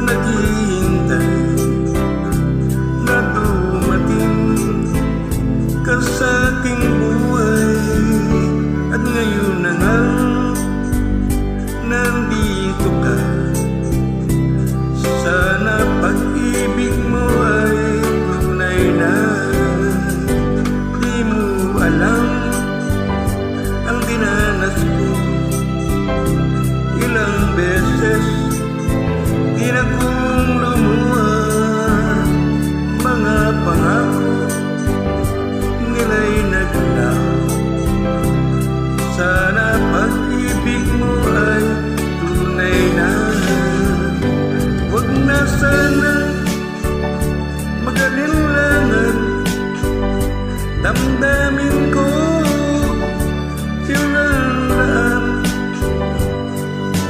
naghihintay na dumating ka sa aking buhay. At ngayon na nga nandito ka. Sana pag-ibig mo ay tunay na. Di mo alam ang dinanas ko. Ilang beses di na kong lumuha. Mga pangako nila'y naglaho. Sana pag-ibig mo ay tunay na. Huwag na sana mag-alinlangan. Damdamin ko sinulaan.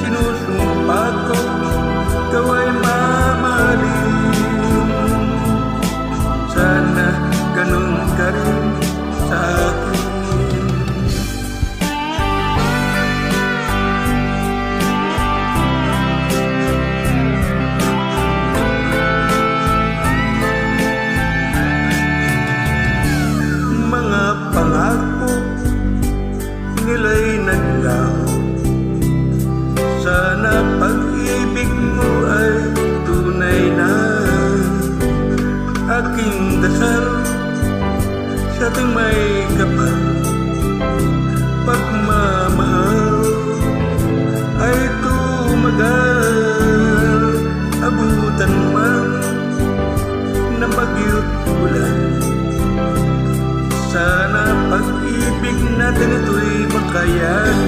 Sinusumpa ko ikaw ay mamahalin. Sana ganun ka rin sa akin. Mga pangako nila'y naglaho. Sana pag-ibig mo ay tunay na. Aking dasal sa ating may kapal. Pagmamahal ay tumagal. Abutan man ng bagyo't ulan. Sana pag-ibig natin ito'y makayanan.